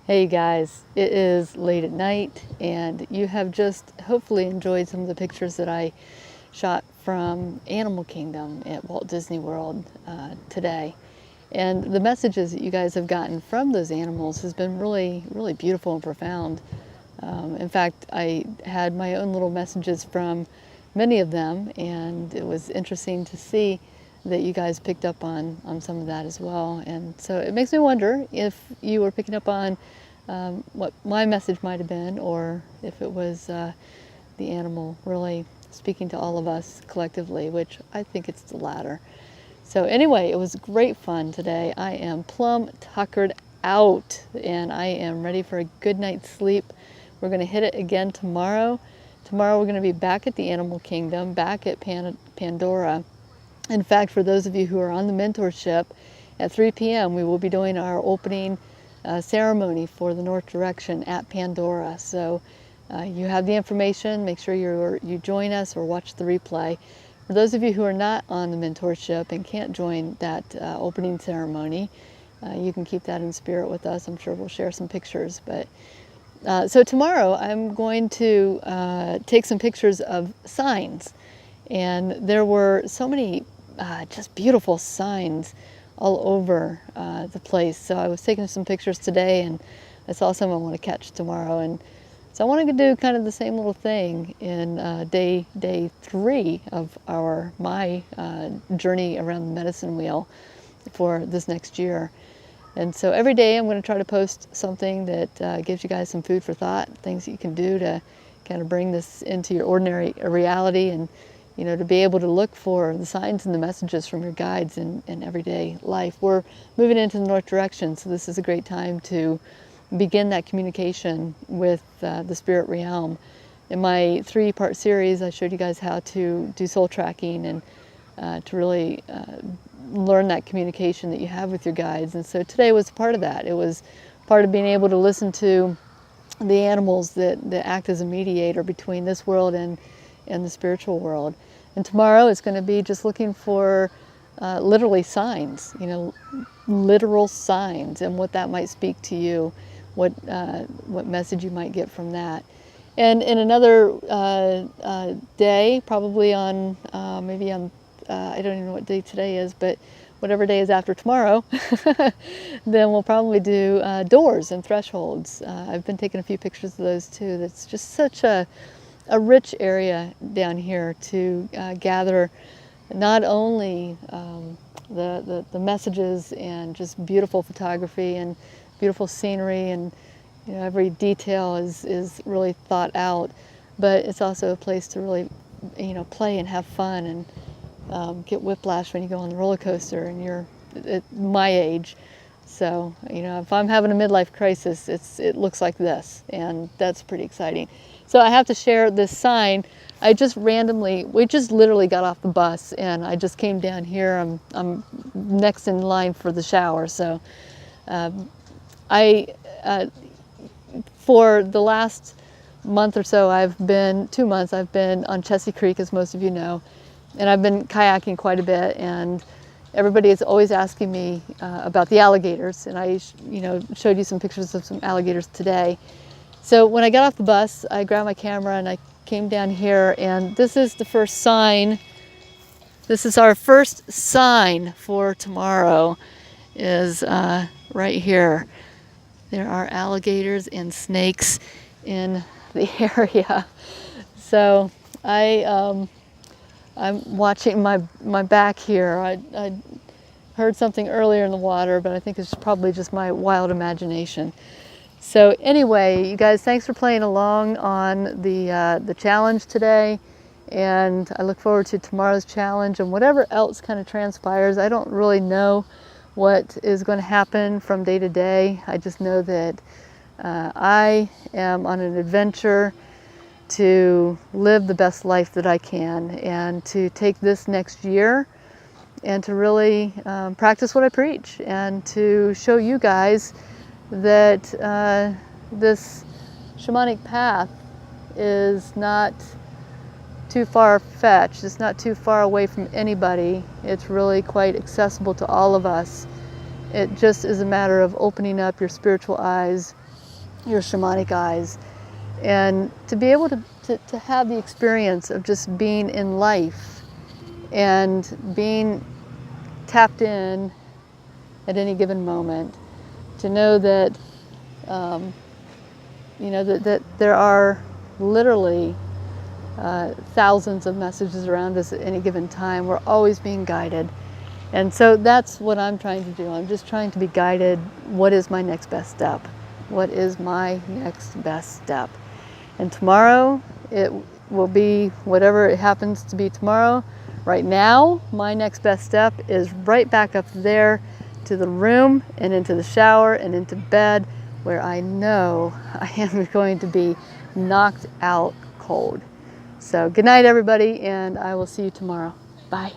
Hey guys, it is late at night and you have just hopefully enjoyed some of the pictures that I shot from Animal Kingdom at Walt Disney World today. And the messages that you guys have gotten from those animals has been really, really beautiful and profound. In fact, I had my own little messages from many of them, and it was interesting to see that you guys picked up on some of that as well. And so it makes me wonder if you were picking up on what my message might have been, or if it was the animal really speaking to all of us collectively, which I think it's the latter. So anyway, it was great fun today. I am plumb tuckered out and I am ready for a good night's sleep. We're going to hit it again tomorrow. Tomorrow we're going to be back at the Animal Kingdom, back at Pandora. In fact, for those of you who are on the mentorship, at 3 p.m. we will be doing our opening ceremony for the North Direction at Pandora. So you have the information. Make sure you join us or watch the replay. For those of you who are not on the mentorship and can't join that opening ceremony, you can keep that in spirit with us. I'm sure we'll share some pictures. But so tomorrow I'm going to take some pictures of signs. And there were so many just beautiful signs all over the place. So I was taking some pictures today and I saw some I want to catch tomorrow. And so I wanted to do kind of the same little thing in day 3 of my journey around the medicine wheel for this next year. And so every day I'm going to try to post something that gives you guys some food for thought, things that you can do to kind of bring this into your ordinary reality, and to be able to look for the signs and the messages from your guides in everyday life. We're moving into the North Direction, so this is a great time to begin that communication with the spirit realm. In my 3-part series, I showed you guys how to do soul tracking and to really learn that communication that you have with your guides. And so today was part of that. It was part of being able to listen to the animals that act as a mediator between this world and the spiritual world. And tomorrow it's going to be just looking for literally signs, literal signs, and what that might speak to you, what message you might get from that. And in another day, probably on maybe on I don't even know what day today is, but whatever day is after tomorrow, then we'll probably do doors and thresholds. I've been taking a few pictures of those too. That's just such a rich area down here to gather not only the messages and just beautiful photography and beautiful scenery, and every detail is really thought out, but it's also a place to really play and have fun and get whiplash when you go on the roller coaster and you're at my age. So if I'm having a midlife crisis, it looks like this, and that's pretty exciting. So I have to share this sign. We just literally got off the bus and I just came down here. I'm next in line for the shower. So for the last month or so, 2 months, I've been on Chesapeake Creek, as most of you know, and I've been kayaking quite a bit, and everybody is always asking me about the alligators, and I showed you some pictures of some alligators today. So when I got off the bus, I grabbed my camera and I came down here, and this is the first sign. This is our first sign for tomorrow, is right here. There are alligators and snakes in the area. So I'm watching my back here. I heard something earlier in the water, but I think it's probably just my wild imagination. So anyway, you guys, thanks for playing along on the challenge today, and I look forward to tomorrow's challenge and whatever else kind of transpires. I don't really know what is going to happen from day to day. I just know that I am on an adventure to live the best life that I can, and to take this next year and to really practice what I preach, and to show you guys that this shamanic path is not too far-fetched. It's not too far away from anybody. It's really quite accessible to all of us. It just is a matter of opening up your spiritual eyes your shamanic eyes, and to be able to have the experience of just being in life and being tapped in at any given moment, to know that that there are literally thousands of messages around us at any given time. We're always being guided. And so that's what I'm trying to do. I'm just trying to be guided. What is my next best step? What is my next best step? And tomorrow, it will be whatever it happens to be tomorrow. Right now, my next best step is right back up there to the room and into the shower and into bed, where I know I am going to be knocked out cold. So good night, everybody, and I will see you tomorrow. Bye.